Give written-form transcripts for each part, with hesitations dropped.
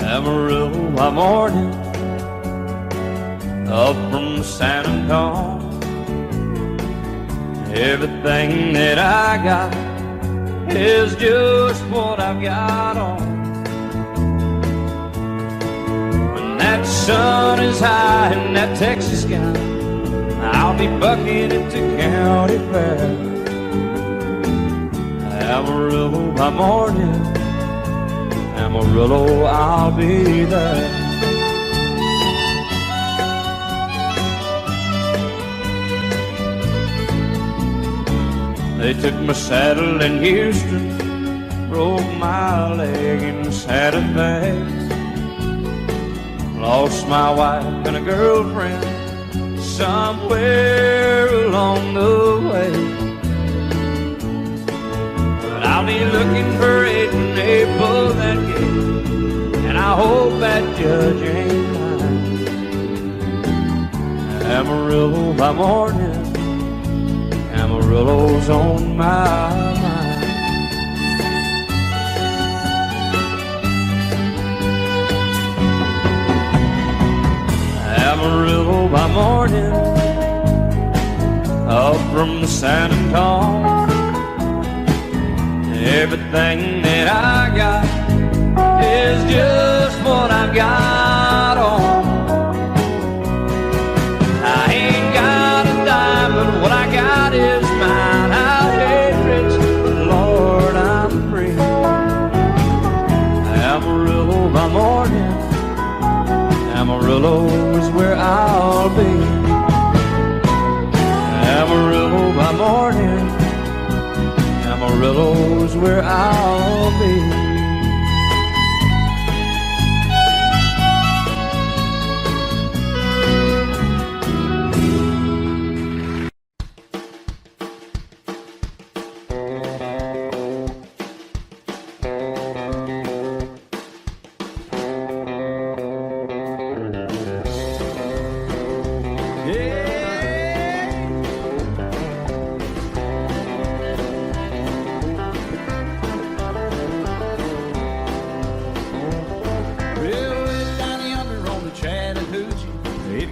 Amarillo by morning, up from San Antonio. Everything that I got is just what I've got on. When that sun is high in that Texas sky, I'll be bucking at the county fair. Amarillo by morning, Amarillo, I'll be there. They took my saddle in Houston, broke my leg in Santa Fe. Lost my wife and a girlfriend somewhere along the way. But I'll be looking for it when they pull that gate, and I hope that judge ain't lying. Amarillo by morning, Amarillo's on my mind. Amarillo by morning, up from the San Antonio. Everything that I got is just what I've got on. I ain't got a dime, but what I got is mine. I ain't rich, but Lord, I'm free. Amarillo by morning, Amarillo is where I'll be. Amarillo by morning, Amarillo is where I'll be.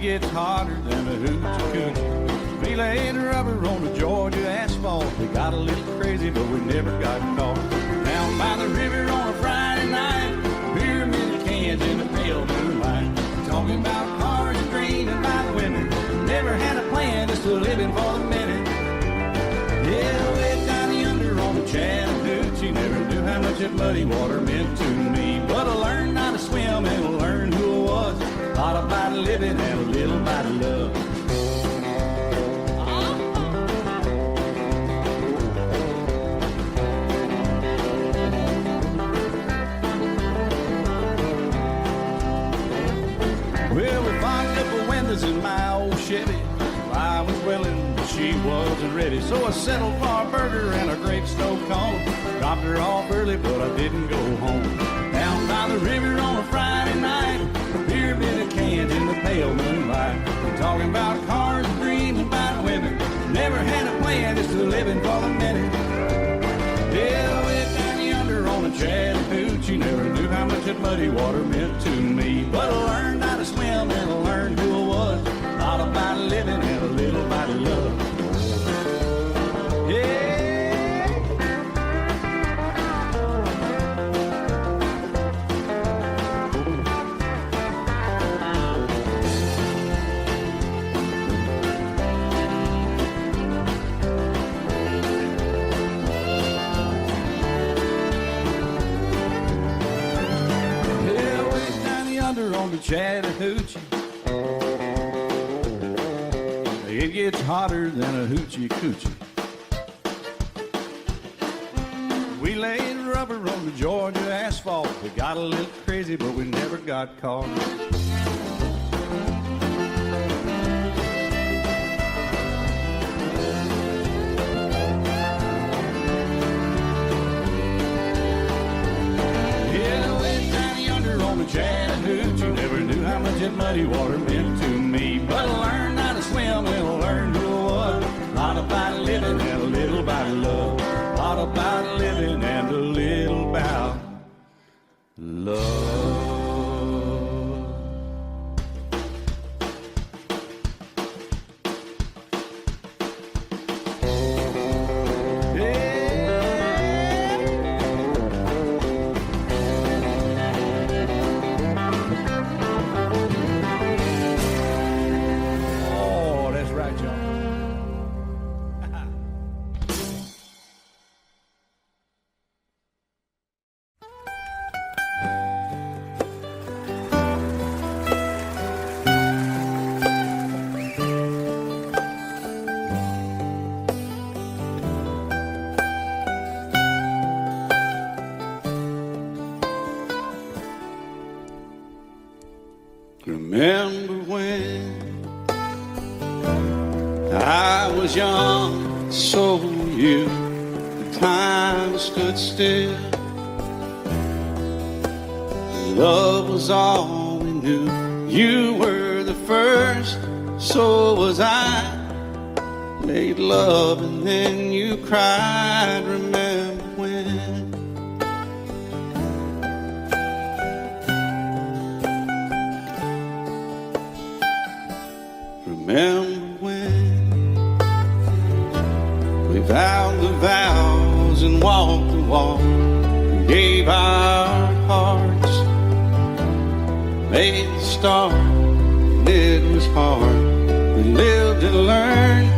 It's hotter than a hoochie coochie. We laid rubber on the Georgia asphalt. We got a little crazy, but we never got caught. Down by the river on a Friday night, pyramid of cans in the pale moonlight. Talking about cars and dreaming about women. Never had a plan, just living for the minute. Yeah, way down yonder on the Chattahoochee. Never knew how much that muddy water meant to me. But I learned how to swim and I learned who I was. A lot about living and a little about love. Well, we fogged up the windows in my old Chevy. I was willing, but she wasn't ready. So I settled for a burger and a grape stove cone. Dropped her off early, but I didn't go home. Down by the river on a Friday night, a pyramid of cans in the pale moonlight. We're talking about cars and dreaming about women. Never had a plan, just living for the minute. Yeah, way down yonder on the Chattahoochee. Never knew how much that muddy water meant to me. But I learned how to swim and I learned who I was. A lot about living and a little about love. Yeah. On the Chattahoochee, it gets hotter than a hoochie coochie. We laid rubber on the Georgia asphalt. We got a little crazy, but we never got caught. Yeah, way down yonder on the Chattahoochee. Never knew how much that muddy water meant to me. But I learned how to swim and I learned who I was. A lot about living and a little about love. A lot about living and a little about love. was young, so were you. The time stood still. Love was all we knew. You were the first, so was I. Made love and then you cried. Remember when? Remember when we vowed the vows and walked the walk, and gave our hearts, made the start, and it was hard. We lived and learned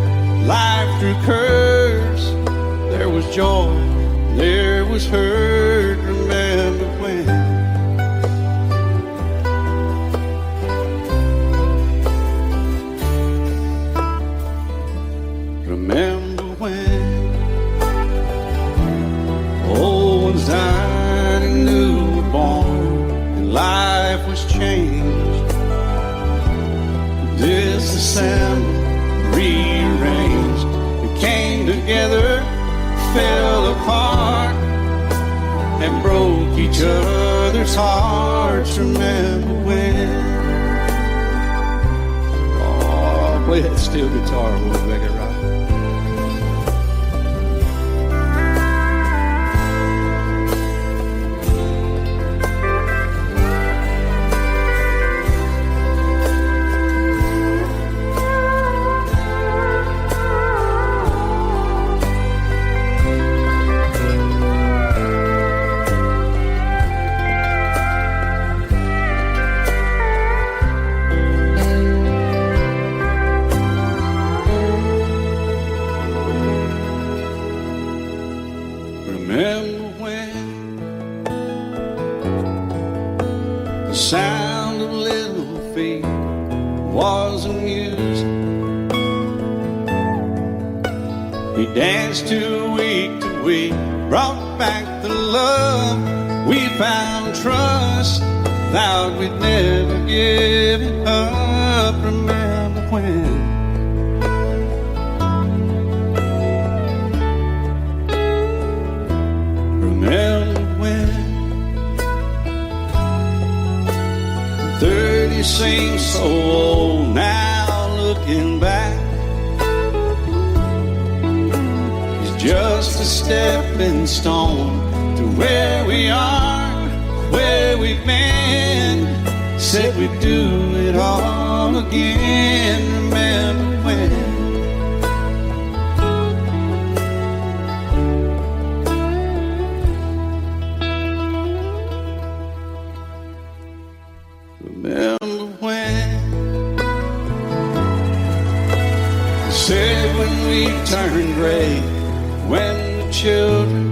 life through curves. There was joy, there was hurt. Remember when? Remember when old ones died and new were born, and life was changed. Disassembled, rearranged, we came together, fell apart, and broke each other's hearts. Remember when? Oh, play that steel guitar, we'll make it right. Remember when the sound of little feet was amusing? We danced to week, brought back the love. We found trust, vowed we'd never give it up. Remember when? Remember when 30 seems so old now, looking back. It's just a stepping stone to where we are, where we've been. Said we'd do it all again. Remember when? Remember when I said when we turn gray, when the children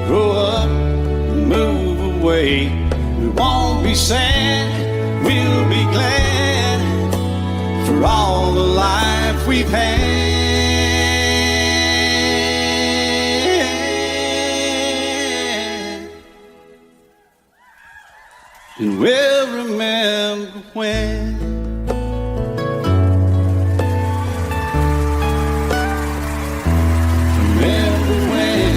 grow up and move away, we won't be sad, we'll be glad for all the life we've had. And we'll remember when. Remember when.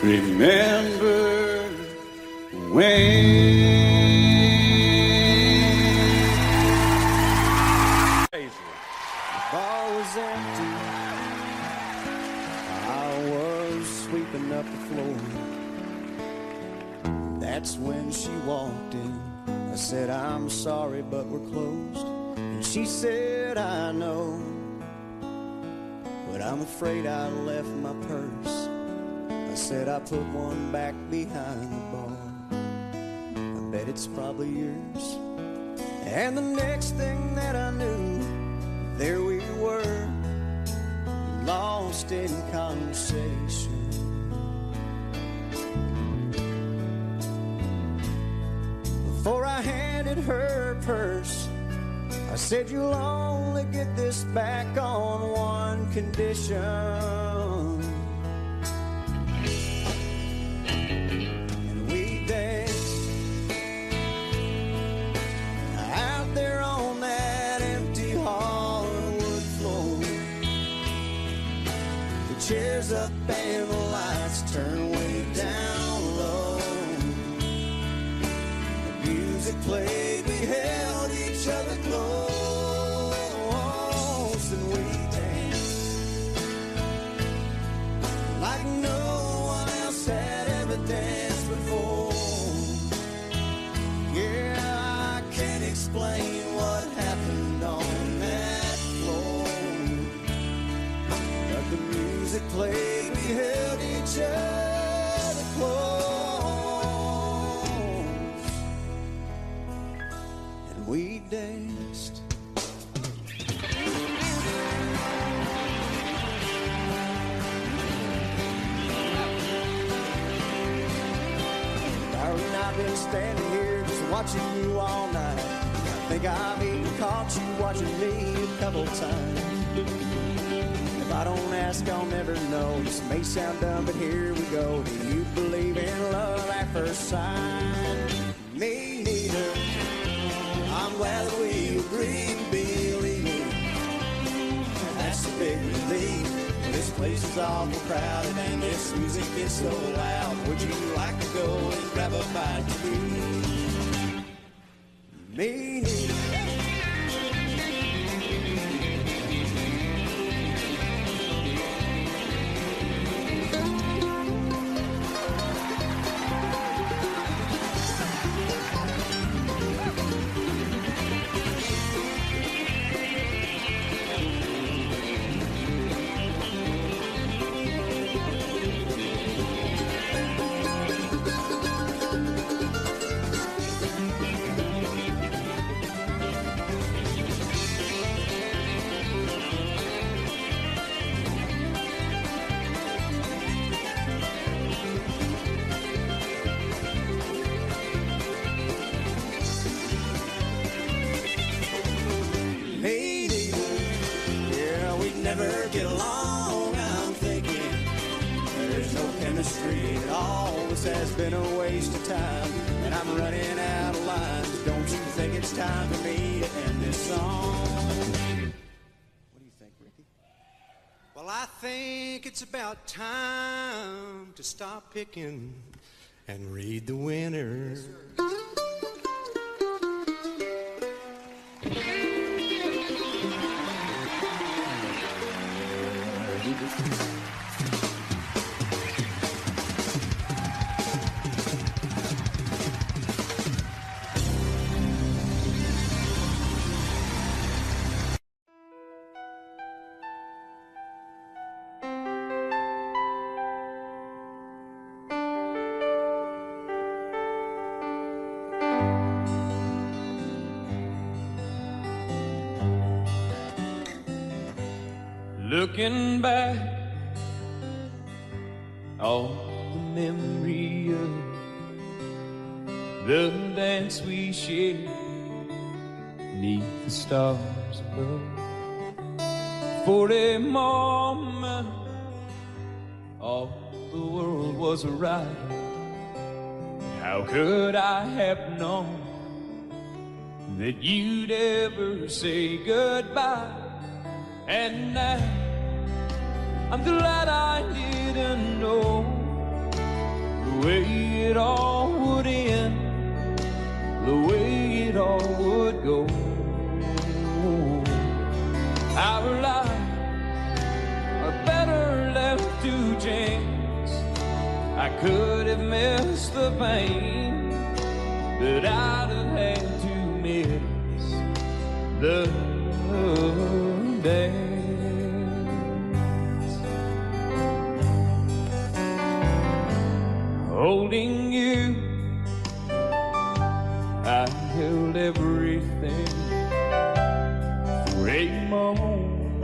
Remember when. Bar was empty. I was sweeping up the floor. That's when she walked in. I said, I'm sorry, but we're closed. And she said, I know, but I'm afraid I left my purse. I said, I put one back behind the bar. I bet it's probably yours. And the next thing that I knew, there we were, lost in conversation. Before I handed her purse, I said, you'll only get this back on one condition. chairs up and the lights turn way down low. The music played, we held each other close, and we danced like no one else had ever danced before. Yeah, I can't explain what happened on that floor, but the music played, we held each other close, and we danced. Darling, I've been standing here just watching you all night. I think I've even caught you watching me a couple times. If I don't ask, I'll never know. This may sound dumb, but here we go. Do you believe in love at first sight? Me neither. I'm glad that we agreed to believe. That's a big relief. This place is awful crowded and this music is so loud. Would you like to go and grab a bite to eat? Me neither. Never get along, I'm thinking. There's no chemistry at all. This has been a waste of time, and I'm running out of lines. Don't you think it's time for me to end this song? What do you think, Ricky? Well, I think it's about time to stop picking and read the winner. Looking back, all the memory of the dance we shared neath the stars above. For a moment, all the world was right. How could I have known that you'd ever say goodbye? And now I'm glad I didn't know the way it all would end, the way it all would go. Our lives are better left to chance. I could have missed the pain, but I'd have had to miss the dance. Holding you, I held everything. For a moment,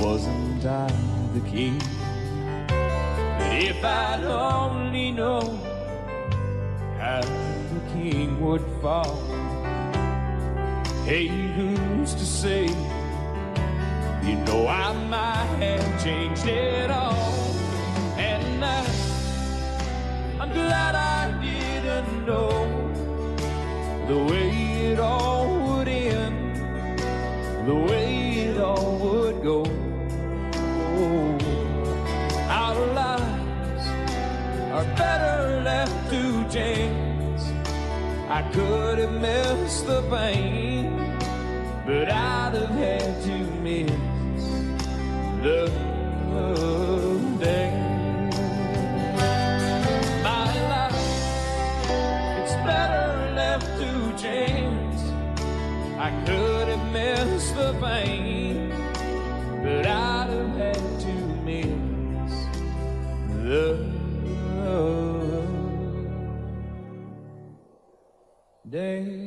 wasn't I the king? But if I'd only known how the king would fall, hey, who's to say? You know I might have changed it all. And now I'm glad I didn't know the way it all would end, the way it all would go. chance, I could have missed the pain, but I'd have had to miss the day. My life, it's better left to chance. I could have missed the pain, but I'd have had to miss the days.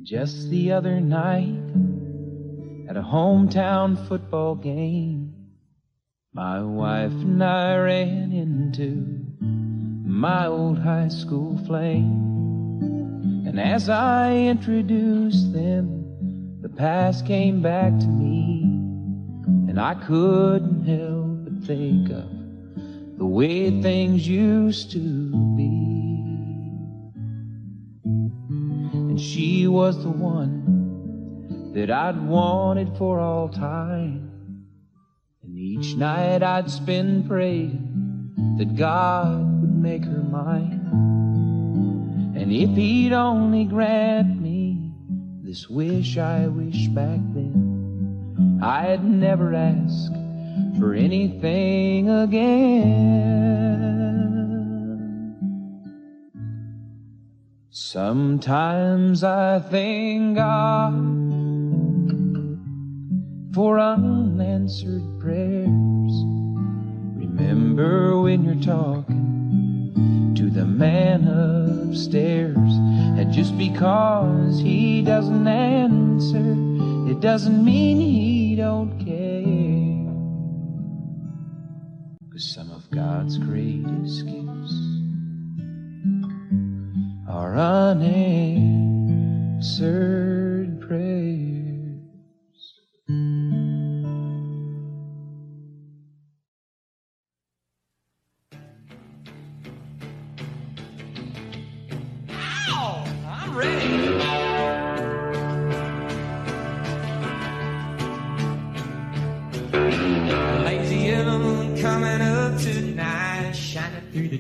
Just the other night, at a hometown football game, my wife and I ran into my old high school flame. And as I introduced them, the past came back to me, and I couldn't help but think of the way things used to be. And she was the one that I'd wanted for all time, and each night I'd spend praying that God would make her mine. And if he'd only grant me this wish I wish back then, I'd never ask for anything again. Sometimes I thank God for unanswered prayers. Remember when you're talking to the man upstairs, and just because he doesn't answer, it doesn't mean he don't care. 'Cause some of God's greatest gifts are unanswered prayers.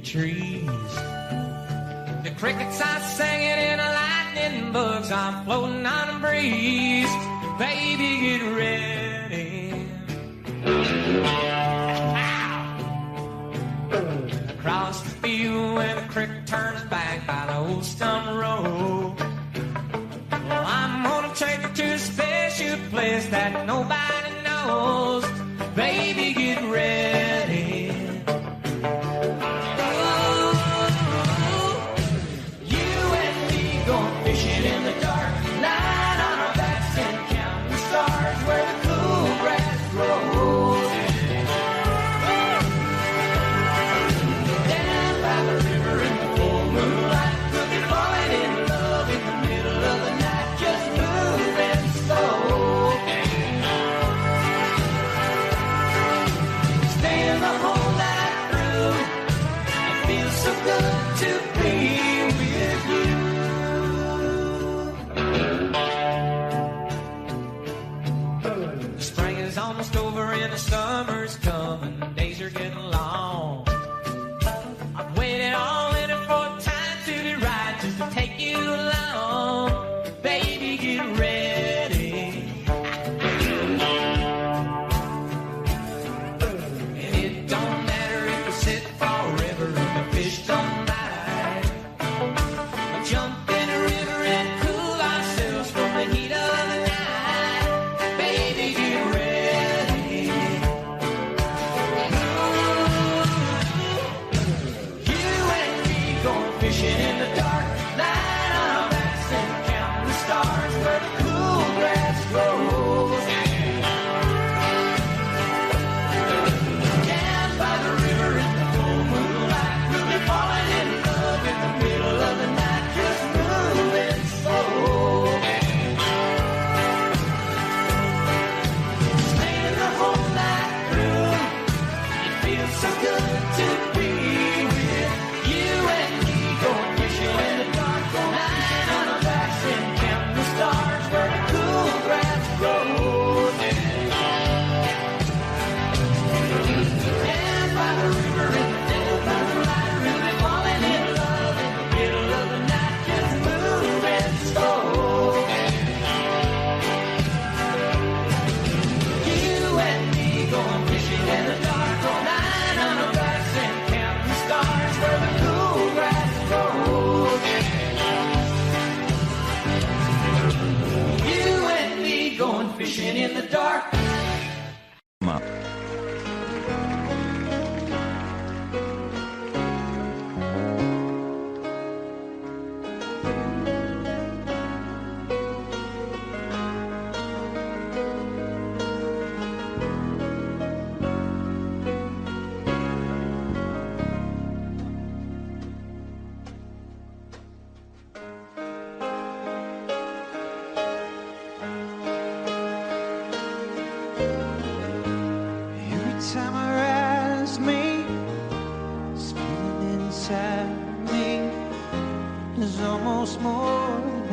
Trees, the crickets are singing and the lightning bugs are floating on a breeze. Baby, get ready. Ow! Across the field where the creek turns back by the old stone road. Well, I'm gonna take you to a special place that nobody knows. Baby, get ready. Summer's coming, days are getting long. I've waited all winter for time to be right, just to take you along. Baby, get ready. And it don't matter if we sit forever and the fish don't bite. We'll jump in the river and cool ourselves from the heat of the night. Baby, get ready. Fishing in the dark, lying on our backs and counting the stars where the cool grass grows. Down by the river in the full moonlight, we'll be falling in love in the middle of the night, just moving slow. Staying the whole night through, it feels so good to be with you and me. Going fishing in the dark. almost more than I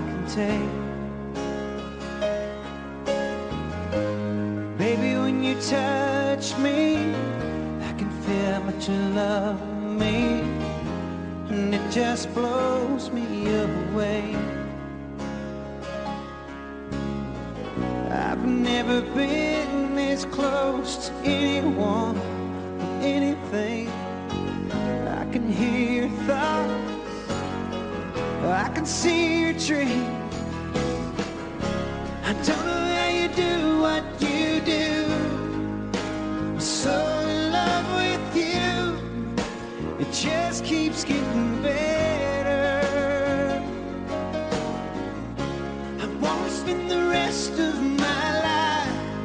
can take. Baby, when you touch me, I can feel how much you love me, and it just blows me away. I've never been this close to anyone or anything. I can hear your thoughts, I can see your dreams. I don't know how you do what you do. I'm so in love with you, it just keeps getting better. I wanna spend the rest of my life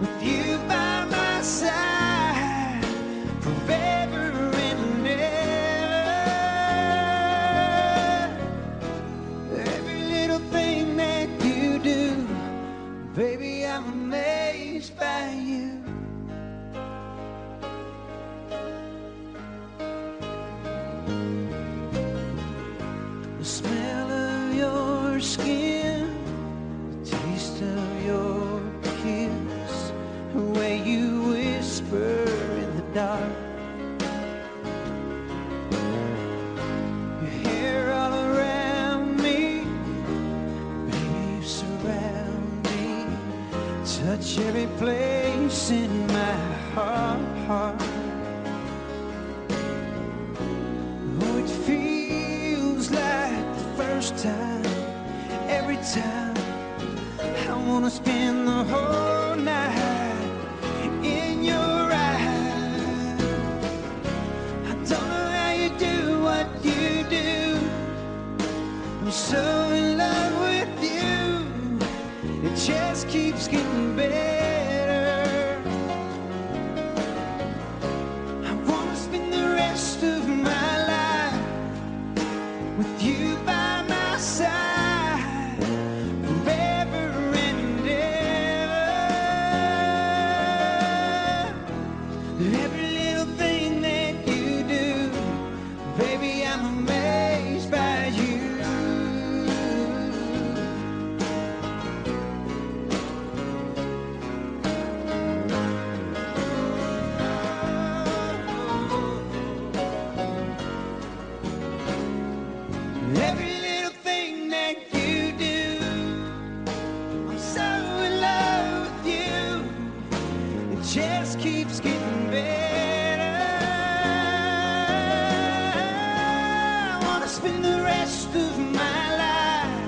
with you by my side, forever and ever. Every little thing that you do, baby, I'm amazed by you. The smell of your skin, the taste of your kiss, the way you whisper in the dark, your hair all around me, baby, you surround me, touch every place in my heart. Oh, it feels like the first time, every time. I wanna spend the whole night in your eyes. I don't know how you do what you do. I'm so in love with you, it just keeps getting better. I wanna spend the rest of my life with you by my side, forever and ever. Every little thing that you do, baby, I'm amazed by you. Every little thing that you do, I'm so in love with you, it just keeps getting better. I wanna spend the rest of my life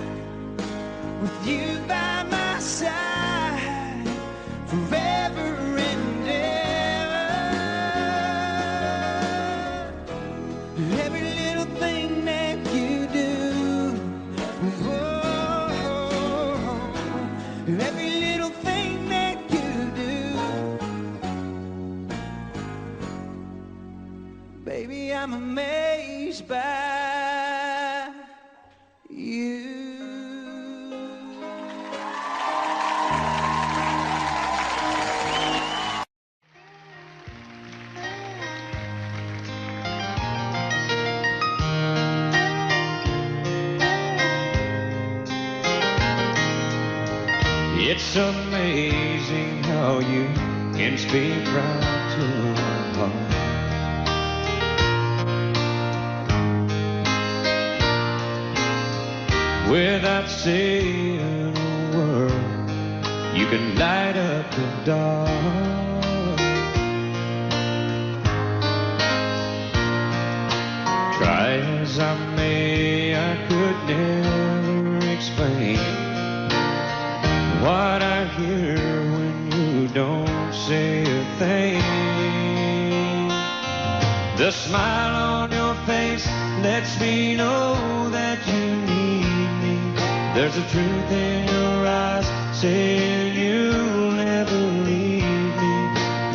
with you by my side, forever and ever. Every little thing that you do, whoa, every little thing that you do, baby, I'm amazed by you. It's amazing how you can speak right to my heart. Without saying a word, you can light up the dark. Try as I may, I could never explain what I hear when you don't say a thing. The smile on your face lets me know that you need me. There's a truth in your eyes saying you'll never leave me.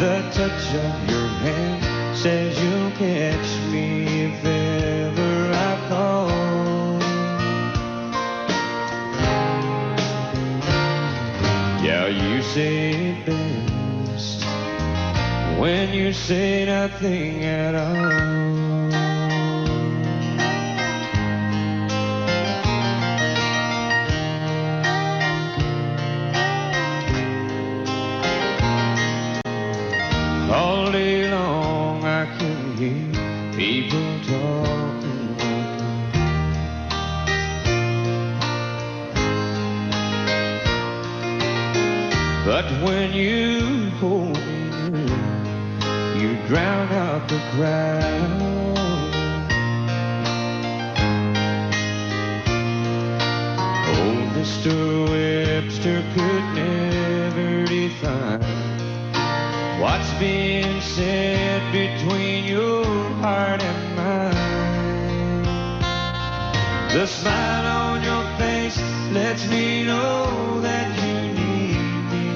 The touch of your hand says you'll catch me if ever I call. Yeah, you say it best when you say nothing at all. crowd. Old Mr. Webster could never define what's being said between your heart and mine. The smile on your face lets me know that you need me.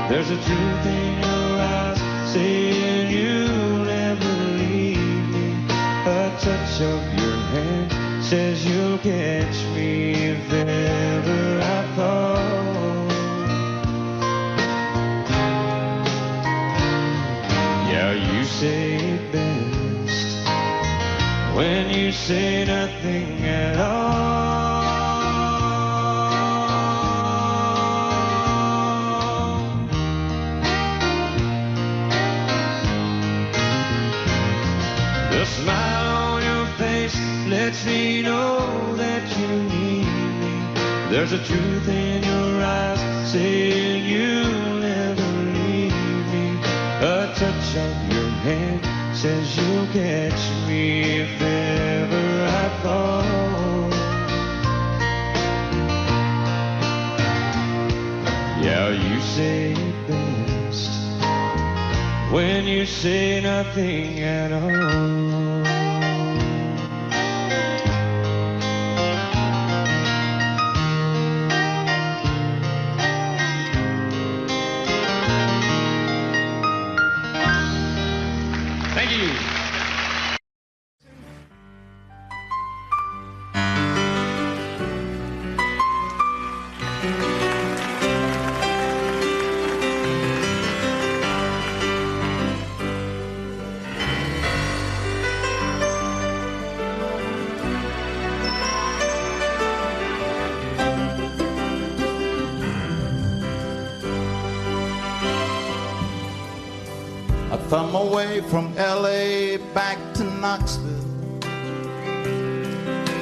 There's a truth in your eyes saying you'll never leave me. A touch of your hand says you'll catch me if ever I fall. Yeah, you say it best when you say nothing at all. The smile on your face lets me know that you need me. There's a truth in your eyes saying you'll never leave me. A touch of your hand says you'll catch me if ever I fall. Yeah, you say it best when you say nothing at all. Thank you. I thumb away from LA back to Knoxville.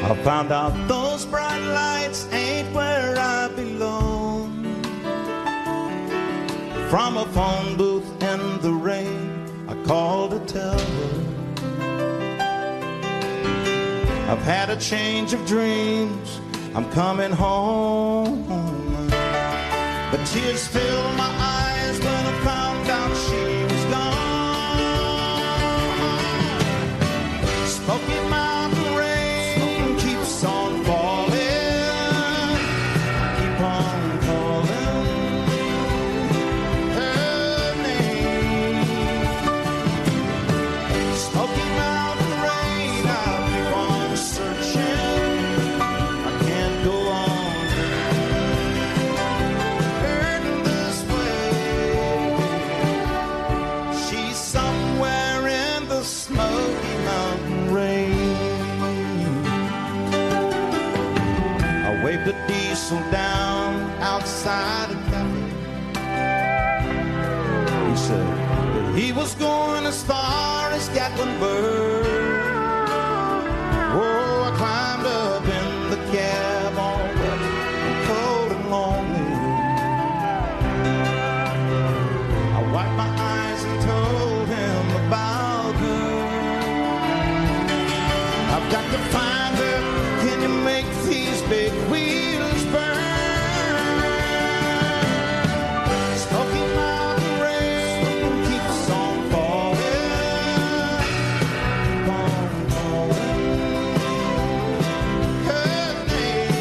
I found out those bright lights ain't where I belong. From a phone booth in the rain, I called to tell her I've had a change of dreams, I'm coming home. But tears filled my eyes when I found out she was gone. Smoky Mountain rain keeps on falling. Keep on calling her name. Smoky Mountain rain, I'll keep on searching. I can't go on hurting this way. She's somewhere in the Smoky Mountain rain. I waved a diesel down outside a cafe. He said that he was going as far as Gatlinburg. Oh, I climbed up in the cab all wet and cold and lonely. I wiped my eyes and told him about her. I've got to find her. Can you make these big wheels burn? Smoky Mountain rain keeps on falling. Keep on calling her name.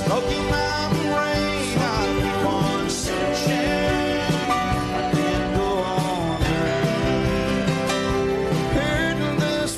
Smoky Mountain rain, I'll keep on searching. I can't go on hurting this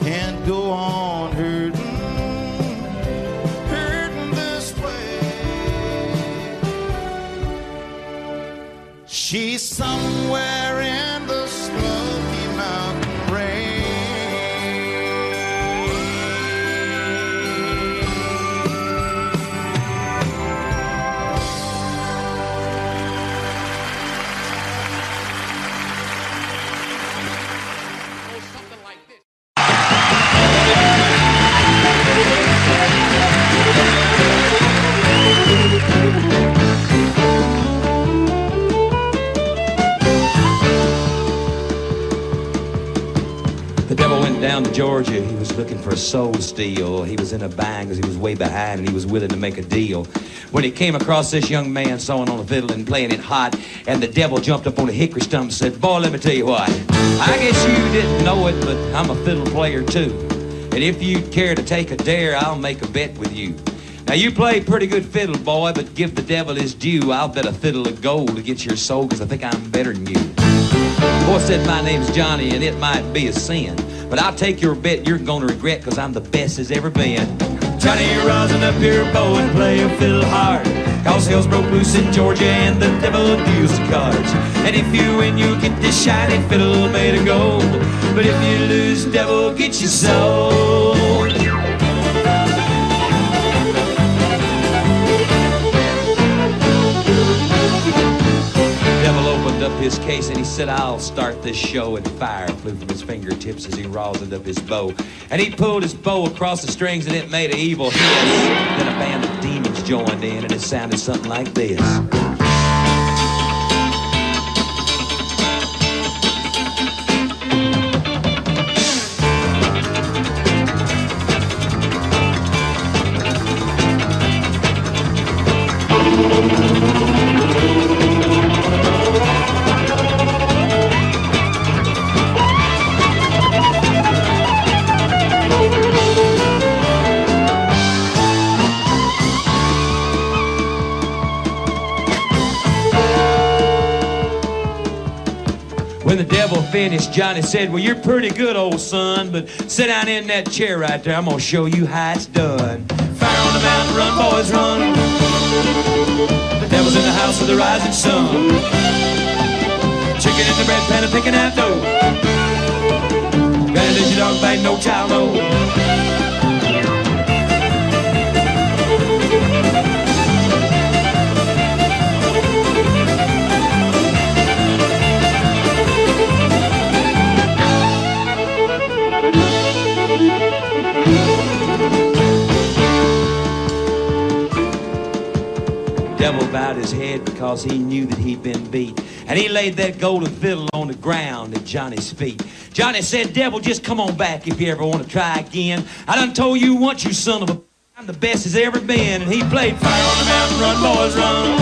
can't go on hurting this way. She's somewhere in the Smoky Mountain rain. The devil went down to Georgia. He was looking for a soul steal. He was in a bind because he was way behind and he was willing to make a deal. When he came across this young man sawing on a fiddle and playing it hot, and the devil jumped up on a hickory stump and said, "Boy, let me tell you what. I guess you didn't know it, but I'm a fiddle player too. And if you'd care to take a dare, I'll make a bet with you. Now you play pretty good fiddle, boy, but give the devil his due. I'll bet a fiddle of gold against your soul because I think I'm better than you." The boy said, "My name's Johnny, and it might be a sin, but I'll take your bet you're gonna regret because I'm the best as ever been." Johnny, rising up here, boy, and play a fiddle hard, cause hell's broke loose in Georgia and the devil deals the cards. And if you win, you get this shiny fiddle made of gold, but if you lose, devil get your soul. Up his case and he said, "I'll start this show," and fire flew from his fingertips as he rosined up his bow. And he pulled his bow across the strings and it made an evil hiss. Then a band of demons joined in and it sounded something like this. When the devil finished, Johnny said, "Well, you're pretty good, old son, but sit down in that chair right there. I'm gonna show you how it's done. Fire on the mountain, run, boys, run. The devil's in the house of the rising sun. Chicken in the bread pan and picking out dough. Granny, your dog bite, no child, no." Devil bowed his head because he knew that he'd been beat, and he laid that golden fiddle on the ground at Johnny's feet. Johnny said, "Devil, just come on back if you ever want to try again. I done told you once, you son of a... I'm the best as ever been." And he played "Fire on the Mountain, Run, Boys, Run."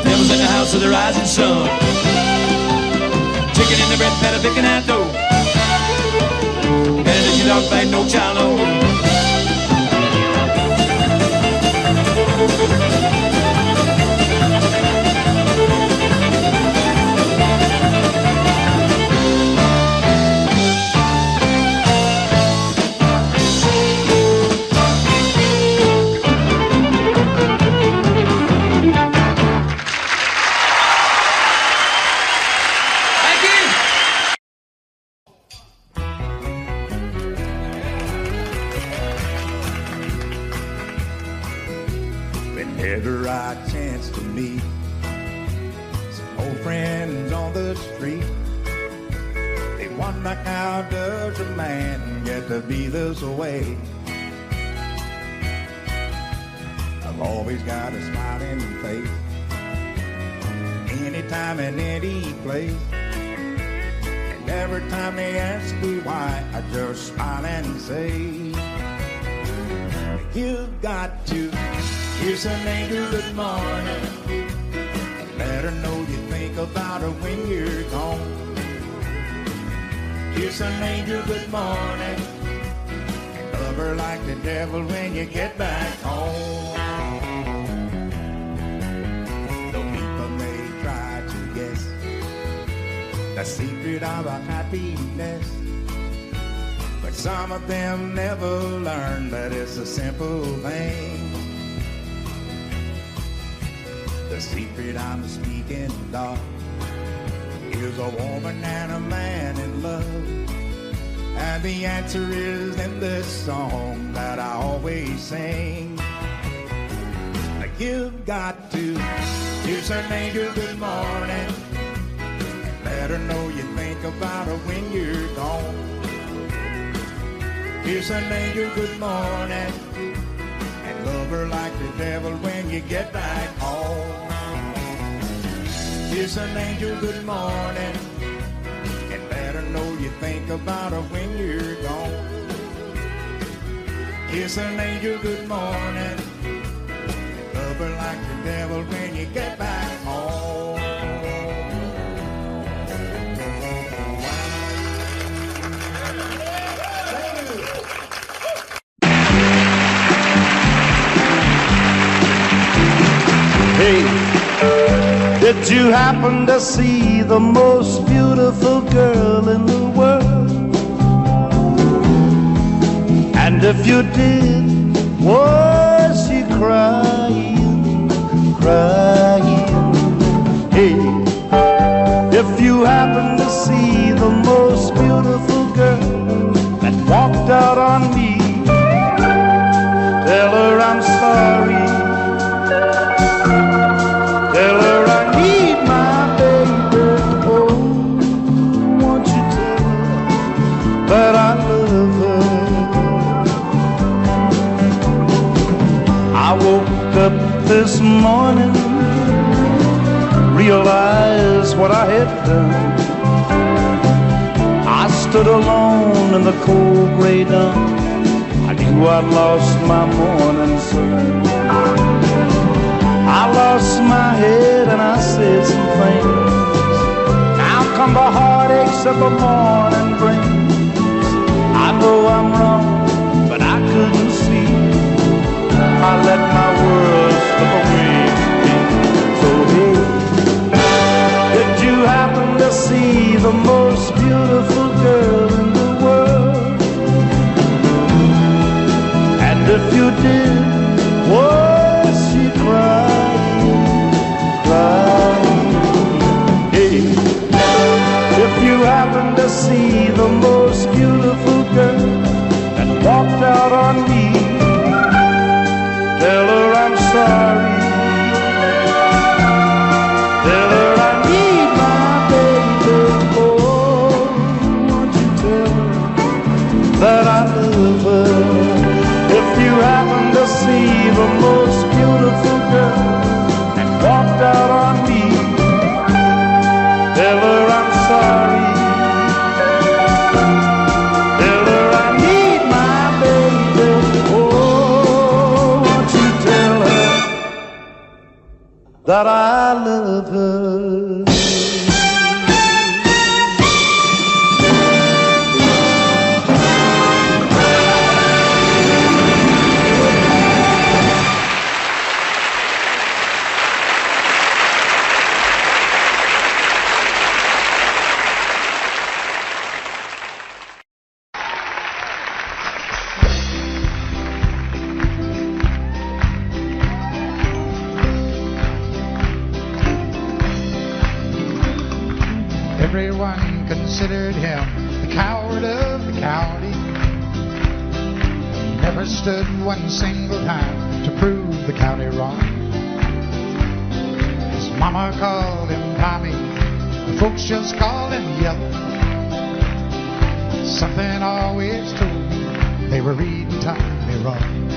Devil's in the house of the rising sun. Chicken in the bread pan, picking out dough. And your dog bite, no child, no. Whenever I chance to meet some old friends on the street, they wonder, how does a man get to be this way? I've always got a smiling face, anytime and any place. And every time they ask me why, I just smile and say, "You've got to kiss an angel good morning, let her know you think about her when you're gone. Kiss an angel good morning, and love her like the devil when you get back home." Though people may try to guess the secret of our happiness, And some of them never learn that it's a simple thing. The secret I'm speaking of is a woman and a man in love. And the answer is in this song that I always sing. You've got to kiss an angel good morning. Let her know you think about her when you're gone. Kiss an angel good morning and love her like the devil when you get back home. Kiss an angel good morning and let her know you think about her when you're gone. Kiss an angel good morning, love her like the devil when you get back home. Hey, did you happen to see the most beautiful girl in the world? And if you did, was she crying, crying? Hey, if you happen to see the most beautiful girl that walked out on me, tell her I'm sorry. Tell her I need my baby. Oh, won't you tell her that I love her? I woke up this morning, realized what I had done. I stood alone in the cold gray dawn. I knew I'd lost my morning sun. I lost my head and I said some things. Now come the heartaches of the morning brings. I know I'm wrong, but I couldn't see. I let my world slip away from me. So hey, did you happen to see the most beautiful girl in the world? And if you did, was she crying, crying? Hey, if you happen to see the most beautiful girl that walked out on me, tell her I'm sorry. Tell her I need my baby. Oh, won't you tell her that I love her? If you happen to see the most beautiful girl that walked out on me, tell her I'm sorry. Tell her I need my baby. Oh, won't you tell her that I love her? Everyone considered him the coward of the county. He never stood one single time to prove the county wrong. His mama called him Tommy, the folks just called him Yellow. Something always told me they were reading Tommy wrong.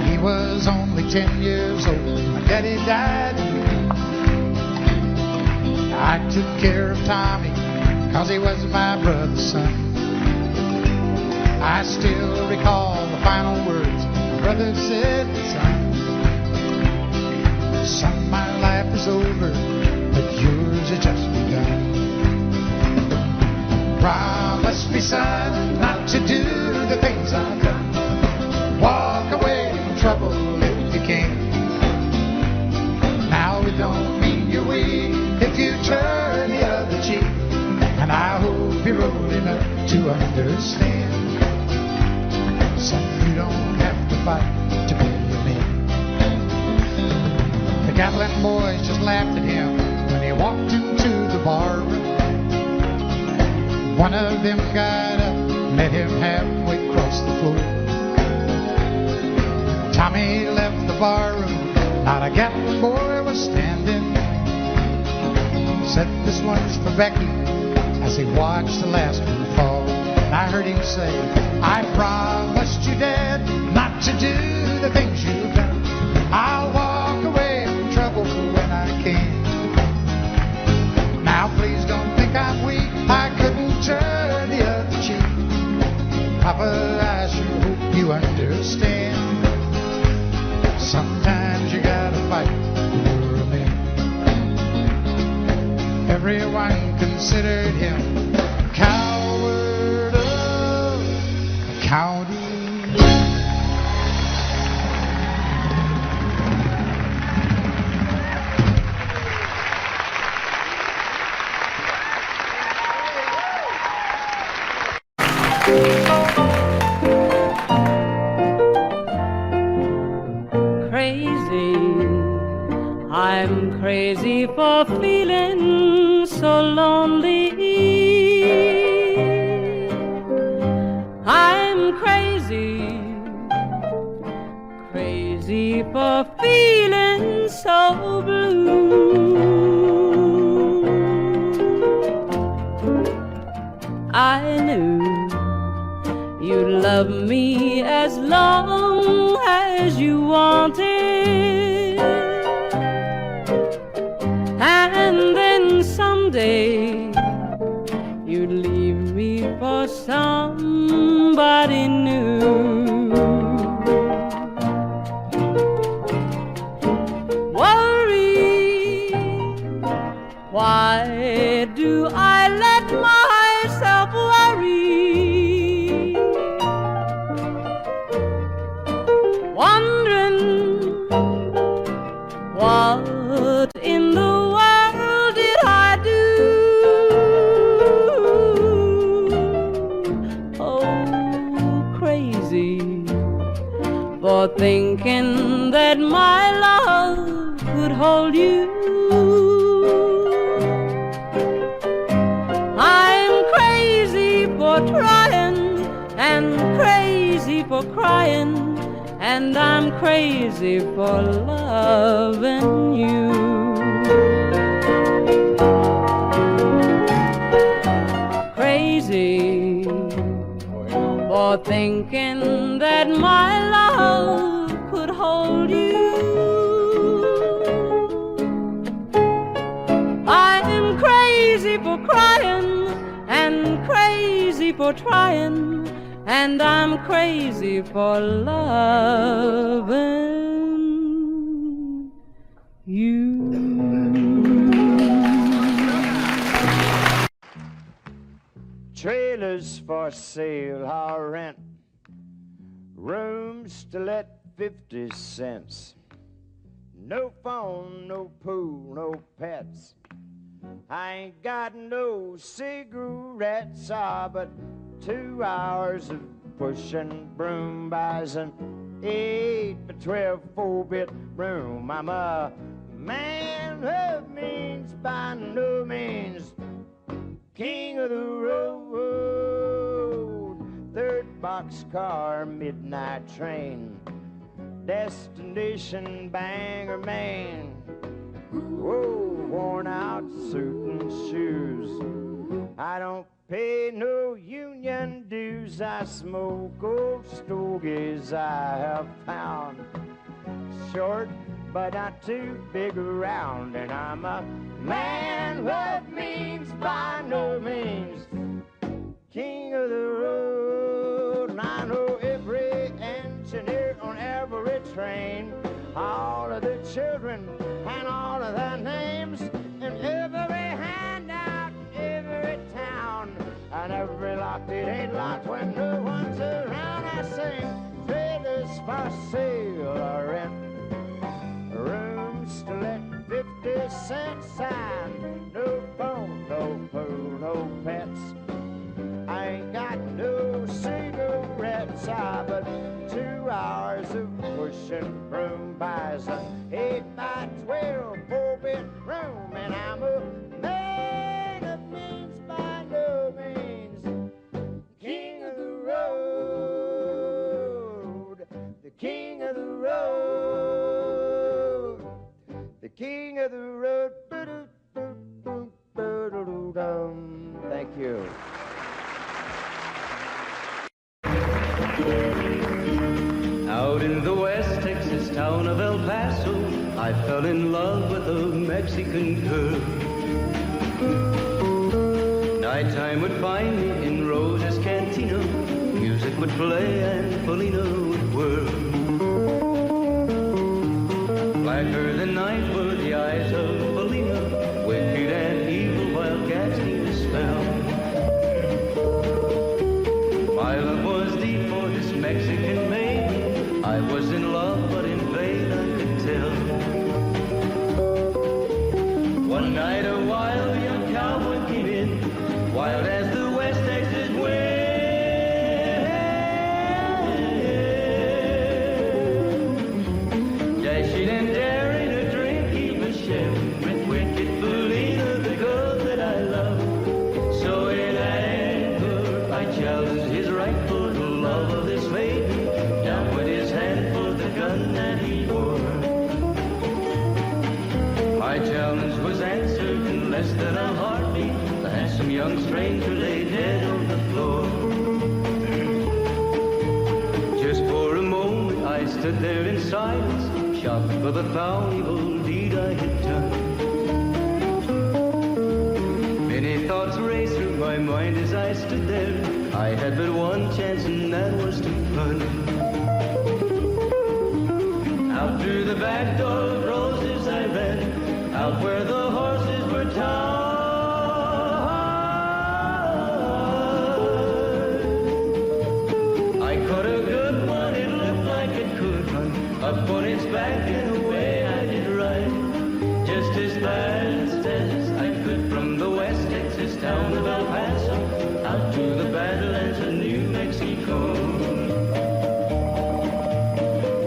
He was only 10 years old, my daddy died in May. I took care of Tommy, 'cause he was my brother's son. I still recall the final words my brother said, son, my life is over, but yours has just begun. Promise me, son, not to do the things I've done. Walk away from trouble if you can. Now it don't mean you're weak if you turn the other cheek, and I hope you're old enough to understand. Son, you don't have to fight to be a man. The Gatlin boys just laughed at him when he walked into the bar room. One of them got up, met him halfway across the floor. Tommy left the bar room, not a Gatlin boy was standing. Said, this one's for Becky, as he watched the last one fall. And I heard him say, I promised you, Dad, not to do the things you've done. I'll walk away from trouble when I can. Now please don't think I'm weak, I couldn't turn the other cheek. Papa, I sure hope you understand. Sometimes you gotta fight for a man. Everyone considered him coward of the county. I'm crazy for feeling so lonely. I'm crazy, crazy for feeling so blue. I knew you'd love me as long as you wanted. And then someday you'd leave me for somebody new. Worry, why do I let myself worry? Wondering what in the world did I do? Oh, crazy for thinking that my love could hold you. I'm crazy for trying and crazy for crying, and I'm crazy for loving you. Crazy for thinking that my love could hold you. I'm crazy for crying and crazy for trying, and I'm crazy for loving you. Trailers for sale or rent, rooms to let 50 cents. No phone, no pool, no pets. I ain't got no cigarettes, but 2 hours of pushing broom buys an 8 by 12 4-bit room. I'm a man of means, by no means king of the road. Third boxcar, midnight train, destination Bangor, Maine. Whoa, worn out suit and shoes. I don't pay no union dues. I smoke old stogies I have found. Short, but not too big around. And I'm a man of means, by no means king of the road. And I know every engineer on every train, all of the children and all of their names, and every handout in every town, and every lock that ain't locked when no one's around. I sing trailers for sale or rent, rooms to let 50 cent sign. No phone, no pool, no pets. I ain't got suit, pushing broom, buys a 8x12 4-bedroom, and I'm a man of means by no means. King of the road, the king of the road, the king of the road. Thank you. Out in the West Texas town of El Paso, I fell in love with a Mexican girl. Nighttime would find me in Rose's Cantina. Music would play and Felina would whirl. Blacker than night were the eyes of Felina, wicked and evil while casting a spell. My love was deep for this Mexican maiden. I was in love, but in vain I could tell. One night a wild young cowboy came in, wild as the West Texas wind. Dashing and daring, a drink he was sharing with wicked Felina, the girl that I love. So in anger I challenged his right for the love of this maiden. Down went his hand for the gun that he wore. My challenge was answered in less than a heartbeat. The handsome young stranger lay dead on the floor. Just for a moment I stood there in silence, shocked for the foul evil deed I had done. Many thoughts raced through my mind as I stood there. I had but one chance, and that was to run. Out through the back door of Roses I ran, out where the horses were tied. I caught a good one, it looked like it could run, up on its back and away I did ride, just as fast as I could from the West Texas town of El Paso, out to the Badlands of New Mexico.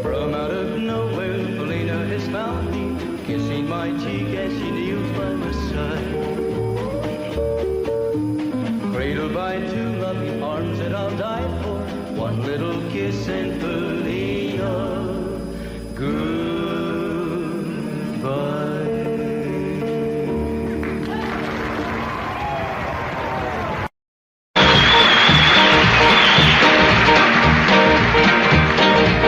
From out of nowhere, Felina has found me, kissing my cheek as she kneels by my side. Cradled by two loving arms that I'll die for, one little kiss and Felina, goodbye.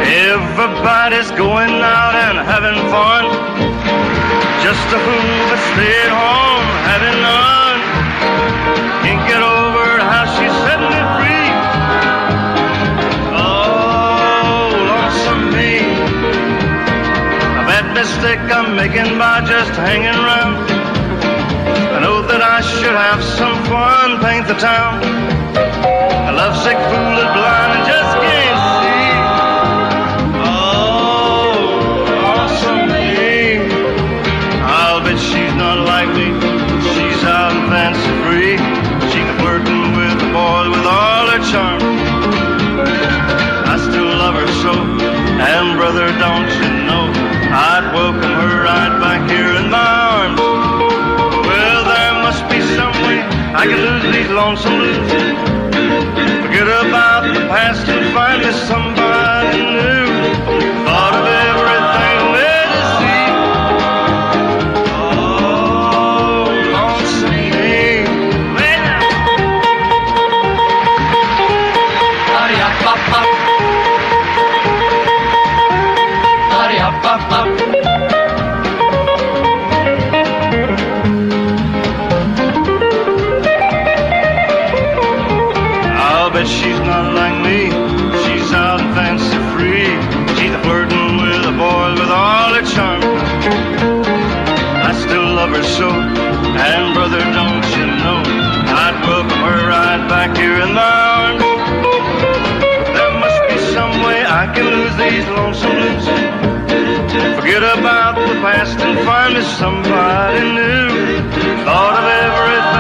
Everybody's going out and having fun. Just a fool that stayed home having none. Can't get over how she's setting me free. Oh, lonesome me. A bad mistake I'm making by just hanging around. I know that I should have some fun, paint the town. A lovesick fool is blind and just can't see. She's not like me, she's out and fancy free. She's flirting with the boy with all her charm. I still love her so, and brother, don't you know, I'd welcome her right back here in my arms. Well, there must be some way I can lose these lonesome blues. Forget about the past and find me somebody new. Thought of everything there to see. I'll bet she's not like me. She's out and fancy free. She's flirting with a boy with all her charm. I still love her so, and brother, don't you know, I'd welcome her right back here in my arms. There must be some way I can lose these lonesome blues. Forget about the past and find me somebody new. Thought of everything